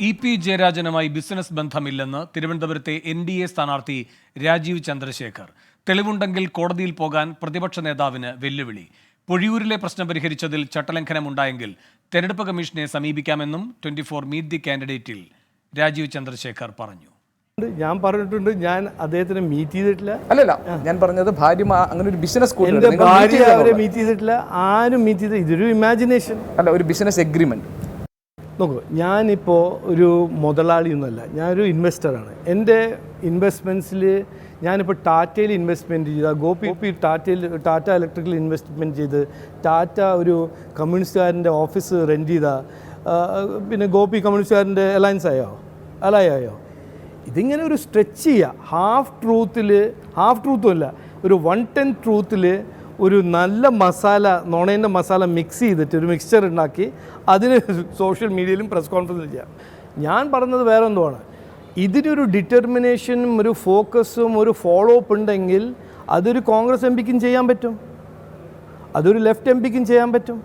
EP. ജയരാജനുമായി business ബന്ധമില്ലെന്ന് തിരുവനന്തപുരത്തെ NDA സ്ഥാനാർത്ഥി രാജീവ് ചന്ദ്രശേഖർ. തെളിവുണ്ടെങ്കിൽ കോടതിയിൽ പോകാൻ പ്രതിപക്ഷ നേതാവിന് വെല്ലുവിളി. പൊഴിയൂരിലെ പ്രശ്നം പരിഹരിച്ചതിൽ ചട്ടലംഘനമുണ്ടായെങ്കിൽ തെരഞ്ഞെടുപ്പ് കമ്മീഷനെ സമീപിക്കാമെന്നും 24 മീറ്റ് ദി കാൻഡിഡേറ്റിൽ രാജീവ് ചന്ദ്രശേഖർ പറഞ്ഞു. ഞാൻ പറഞ്ഞിട്ടുണ്ട്, ഞാൻ അദ്ദേഹത്തിനെ മീറ്റ് ചെയ്തിട്ടില്ല. അല്ലല്ല, ഞാൻ പറഞ്ഞത് ഭാര്യ അങ്ങനെ ഒരു ബിസിനസ് ഭാര്യ അവരെ മീറ്റ് ചെയ്തിട്ടില്ല, ആരും മീറ്റ് ചെയ്തില്ല. ഇതൊരു ഇമാജിനേഷൻ അല്ല, ഒരു ബിസിനസ് എഗ്രിമെന്റ്. നോക്കൂ, ഞാനിപ്പോൾ ഒരു മുതലാളിയൊന്നുമല്ല, ഞാനൊരു ഇൻവെസ്റ്ററാണ്. എൻ്റെ ഇൻവെസ്റ്റ്മെൻറ്റ്സിൽ ഞാനിപ്പോൾ ടാറ്റയിൽ ഇൻവെസ്റ്റ്മെൻറ്റ് ചെയ്ത ഗോപി ടാറ്റ ഇലക്ട്രിക്കൽ ഇൻവെസ്റ്റ്മെൻറ്റ് ചെയ്ത് ടാറ്റ ഒരു കമ്മ്യൂണിസ്റ്റുകാരൻ്റെ ഓഫീസ് റെൻറ്റ് ചെയ്ത പിന്നെ ഗോപി കമ്മ്യൂണിസ്റ്റുകാരൻ്റെ അലയായോ ഇതിങ്ങനെ ഒരു സ്ട്രെച്ച് ചെയ്യുക. ഹാഫ് ട്രൂത്തുമല്ല, ഒരു 1/10 ട്രൂത്തിൽ ഒരു നല്ല മസാല, നുണേൻ്റെ മസാല മിക്സ് ചെയ്തിട്ട് ഒരു മിക്സ്ചർ ഉണ്ടാക്കി അതിന് സോഷ്യൽ മീഡിയയിലും പ്രസ് കോൺഫറൻസിലും ചെയ്യാം. ഞാൻ പറഞ്ഞത് വേറെ എന്തോ ആണ്. ഇതിനൊരു ഡിറ്റർമിനേഷനും ഒരു ഫോക്കസും ഒരു ഫോളോ അപ്പ് ഉണ്ടെങ്കിൽ അതൊരു കോൺഗ്രസ് എം പിക്കും ചെയ്യാൻ പറ്റും, അതൊരു ലെഫ്റ്റ് എം പിക്കും ചെയ്യാൻ പറ്റും.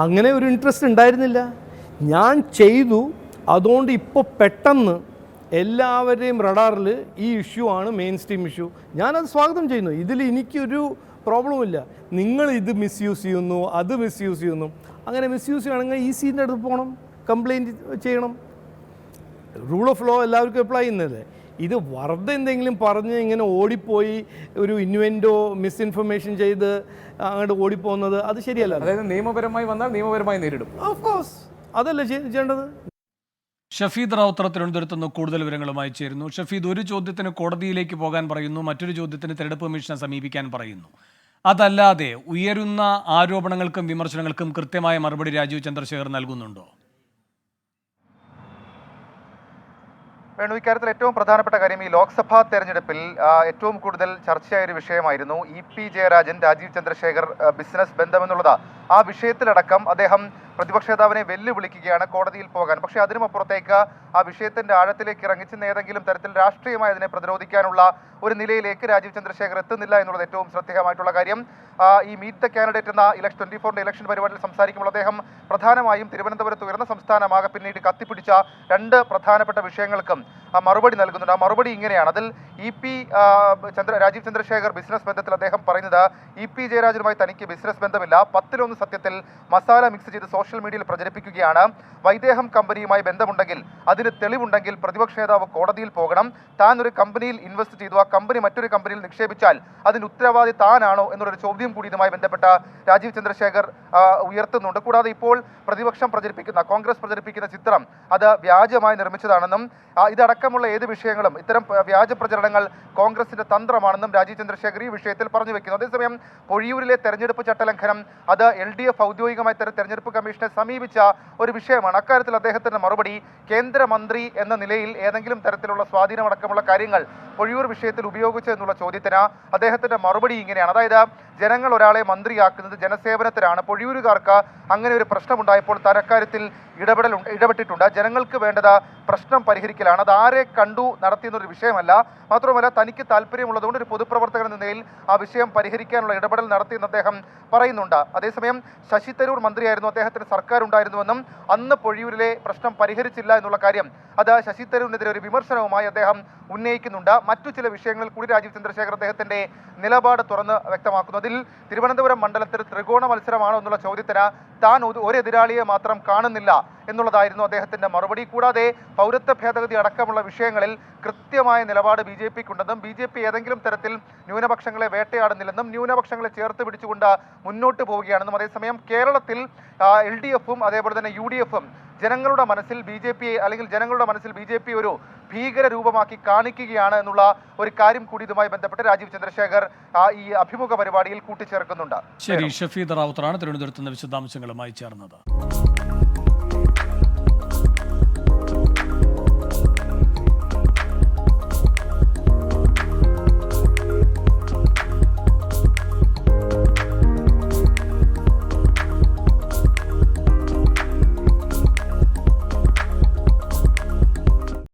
അങ്ങനെ ഒരു ഇൻട്രസ്റ്റ് ഉണ്ടായിരുന്നില്ല, ഞാൻ ചെയ്തു. അതുകൊണ്ട് ഇപ്പോൾ പെട്ടെന്ന് എല്ലാവരുടെയും റഡാറിൽ ഈ ഇഷ്യൂ ആണ് മെയിൻ സ്ട്രീം ഇഷ്യൂ. ഞാനത് സ്വാഗതം ചെയ്യുന്നു. ഇതിൽ എനിക്കൊരു പ്രോബ്ലമില്ല. നിങ്ങൾ ഇത് മിസ്യൂസ് ചെയ്യുന്നു, അത് മിസ്യൂസ് ചെയ്യുന്നു. അങ്ങനെ മിസ്യൂസ് ചെയ്യണമെങ്കിൽ ECൻ്റെ അടുത്ത് പോകണം, കംപ്ലയിൻറ്റ് ചെയ്യണം. റൂൾ ഓഫ് ലോ എല്ലാവർക്കും അപ്ലൈ ചെയ്യുന്നതല്ലേ. ഇത് വെറുതെ എന്തെങ്കിലും പറഞ്ഞ് ഇങ്ങനെ ഓടിപ്പോയി ഒരു ഇൻവെൻറ്റോ മിസ്ഇൻഫർമേഷൻ ചെയ്ത് അങ്ങോട്ട് ഓടിപ്പോകുന്നത് അത് ശരിയല്ല. അതായത് നിയമപരമായി വന്നാൽ നിയമപരമായി നേരിടും. ഓഫ് കോഴ്സ് അതല്ലേ ചെയ്യേണ്ടത്. ഷഫീദ് റാവുത്തർ തിരുവനന്തപുരത്ത് നിന്ന് കൂടുതൽ വിവരങ്ങളുമായി ചേരുന്നു. ഷഫീദ്, ഒരു ചോദ്യത്തിന് കോടതിയിലേക്ക് പോകാൻ പറയുന്നു, മറ്റൊരു ചോദ്യത്തിന് തെരഞ്ഞെടുപ്പ് കമ്മീഷനെ സമീപിക്കാൻ പറയുന്നു. അതല്ലാതെ ഉയരുന്ന ആരോപണങ്ങൾക്കും വിമർശനങ്ങൾക്കും കൃത്യമായ മറുപടി രാജീവ് ചന്ദ്രശേഖർ നൽകുന്നുണ്ടോ? വേണു, ഇക്കാര്യത്തിൽ ഏറ്റവും പ്രധാനപ്പെട്ട കാര്യം ഈ ലോക്സഭാ തെരഞ്ഞെടുപ്പിൽ ഏറ്റവും കൂടുതൽ ചർച്ചയായ ഒരു വിഷയമായിരുന്നു ഇ.പി. ജയരാജൻ രാജീവ് ചന്ദ്രശേഖർ ബിസിനസ് ബന്ധമെന്നുള്ളത്. ആ വിഷയത്തിലടക്കം അദ്ദേഹം പ്രതിപക്ഷ നേതാവിനെ വെല്ലുവിളിക്കുകയാണ് കോടതിയിൽ പോകാൻ. പക്ഷേ അതിനുമപ്പുറത്തേക്ക് ആ വിഷയത്തിന്റെ ആഴത്തിലേക്ക് ഇറങ്ങിച്ചെന്ന് ഏതെങ്കിലും തരത്തിൽ രാഷ്ട്രീയമായി അതിനെ പ്രതിരോധിക്കാനുള്ള ഒരു നിലയിലേക്ക് രാജീവ് ചന്ദ്രശേഖർ എത്തുന്നില്ല എന്നുള്ളത് ഏറ്റവും ശ്രദ്ധേയമായിട്ടുള്ള കാര്യം. ഈ മീറ്റ് ദ കാൻഡിഡേറ്റ് എന്ന 24 ഇലക്ഷൻ പരിപാടിയിൽ സംസാരിക്കുമ്പോൾ അദ്ദേഹം പ്രധാനമായും തിരുവനന്തപുരത്ത് ഉയർന്ന സംസ്ഥാനമാകെ പിന്നീട് കത്തിപ്പിടിച്ച 2 പ്രധാനപ്പെട്ട വിഷയങ്ങൾക്കും മറുപടി നൽകുന്നുണ്ട്. ആ മറുപടി ഇങ്ങനെയാണ്. അതിൽ രാജീവ് ചന്ദ്രശേഖർ ബിസിനസ് ബന്ധത്തിൽ അദ്ദേഹം പറയുന്നത് ഇ.പി. ജയരാജനുമായി തനിക്ക് ബിസിനസ് ബന്ധമില്ല, 10-1 സത്യത്തിൽ മസാല മിക്സ് ചെയ്ത് സോഷ്യൽ മീഡിയയിൽ പ്രചരിപ്പിക്കുകയാണ്. വൈദേഹം കമ്പനിയുമായി ബന്ധമുണ്ടെങ്കിൽ അതിന് തെളിവുണ്ടെങ്കിൽ പ്രതിപക്ഷ നേതാവ് കോടതിയിൽ പോകണം. താൻ ഒരു കമ്പനിയിൽ ഇൻവെസ്റ്റ് ചെയ്തു, ആ കമ്പനി മറ്റൊരു കമ്പനിയിൽ നിക്ഷേപിച്ചാൽ അതിന് ഉത്തരവാദി താനാണോ എന്നുള്ളൊരു ചോദ്യം കൂടി ഇതുമായി ബന്ധപ്പെട്ട രാജീവ് ചന്ദ്രശേഖർ ഉയർത്തുന്നുണ്ട്. കൂടാതെ ഇപ്പോൾ പ്രതിപക്ഷം പ്രചരിപ്പിക്കുന്ന, കോൺഗ്രസ് പ്രചരിപ്പിക്കുന്ന ചിത്രം അത് വ്യാജമായി നിർമ്മിച്ചതാണെന്നും ഇതടക്കമുള്ള ഏത് വിഷയങ്ങളും ഇത്തരം വ്യാജ പ്രചരണങ്ങൾ കോൺഗ്രസിന്റെ തന്ത്രമാണെന്നും രാജീവ് ചന്ദ്രശേഖർ ഈ വിഷയത്തിൽ പറഞ്ഞു വെക്കുന്നു. അതേസമയം പൊഴിയൂരിലെ തെരഞ്ഞെടുപ്പ് ചട്ടലംഘനം അത് LDF ഔദ്യോഗികമായി തെരഞ്ഞെടുപ്പ് കമ്മീഷനെ സമീപിച്ച ഒരു വിഷയമാണ്. അക്കാര്യത്തിൽ അദ്ദേഹത്തിന്റെ മറുപടി, കേന്ദ്രമന്ത്രി എന്ന നിലയിൽ ഏതെങ്കിലും തരത്തിലുള്ള സ്വാധീനമടക്കമുള്ള കാര്യങ്ങൾ പൊഴിയൂർ വിഷയത്തിൽ ഉപയോഗിച്ചു എന്നുള്ള ചോദ്യത്തിന് അദ്ദേഹത്തിന്റെ മറുപടി ഇങ്ങനെയാണ്. അതായത് ജനങ്ങൾ ഒരാളെ മന്ത്രിയാക്കുന്നത് ജനസേവനത്തിനാണ്. പൊഴിയൂരുകാർക്ക് അങ്ങനെ ഒരു പ്രശ്നമുണ്ടായപ്പോൾ താൻ അക്കാര്യത്തിൽ ഇടപെട്ടിട്ടുണ്ട്. ജനങ്ങൾക്ക് വേണ്ടത് പ്രശ്നം പരിഹരിക്കലാണ്, അത് ആരെ കണ്ടു നടത്തിയെന്നൊരു വിഷയമല്ല. മാത്രമല്ല തനിക്ക് താല്പര്യമുള്ളതുകൊണ്ട് ഒരു പൊതുപ്രവർത്തകൻ എന്ന നിലയിൽ ആ വിഷയം പരിഹരിക്കാനുള്ള ഇടപെടൽ നടത്തിയെന്ന് അദ്ദേഹം പറയുന്നുണ്ട്. അതേസമയം ശശി തരൂർ മന്ത്രിയായിരുന്നു, അദ്ദേഹത്തിന് സർക്കാർ ഉണ്ടായിരുന്നുവെന്നും അന്ന് പൊഴിയൂരിലെ പ്രശ്നം പരിഹരിച്ചില്ല എന്നുള്ള കാര്യം അത് ശശി തരൂരിനെതിരെ ഒരു വിമർശനവുമായി അദ്ദേഹം ഉന്നയിക്കുന്നുണ്ട്. മറ്റു ചില വിഷയങ്ങളിൽ കൂടി രാജീവ് ചന്ദ്രശേഖർ അദ്ദേഹത്തിന്റെ നിലപാട് തുറന്ന് വ്യക്തമാക്കുന്നു. അതിൽ തിരുവനന്തപുരം മണ്ഡലത്തിൽ ത്രികോണ മത്സരമാണോ എന്നുള്ള ചോദ്യത്തിന് താൻ ഒരു എതിരാളിയെ മാത്രം കാണുന്നില്ല എന്നുള്ളതായിരുന്നു അദ്ദേഹത്തിന്റെ മറുപടി. കൂടാതെ പൗരത്വ ഭേദഗതി അടക്കമുള്ള വിഷയങ്ങളിൽ കൃത്യമായ നിലപാട് BJPക്ക് ഉണ്ടെന്നും BJP ഏതെങ്കിലും തരത്തിൽ ന്യൂനപക്ഷങ്ങളെ വേട്ടയാടുന്നില്ലെന്നും ന്യൂനപക്ഷങ്ങളെ ചേർത്ത് പിടിച്ചുകൊണ്ട് മുന്നോട്ട് പോവുകയാണെന്നും അതേസമയം കേരളത്തിൽ LDFും അതേപോലെ തന്നെ UDFും ജനങ്ങളുടെ മനസ്സിൽ BJP ഒരു ഭീകര രൂപമാക്കി കാണിക്കുകയാണ് എന്നുള്ള ഒരു കാര്യം കൂടി ഇതുമായി ബന്ധപ്പെട്ട് രാജീവ് ചന്ദ്രശേഖർ ഈ അഭിമുഖ പരിപാടിയിൽ കൂട്ടിച്ചേർക്കുന്നുണ്ട്. ശരി, ഷഫീദ് റാവുത്തറാണ് തിരുവനന്തപുരത്ത് നിന്ന് വിശദാംശങ്ങളുമായി ചേർന്നത്.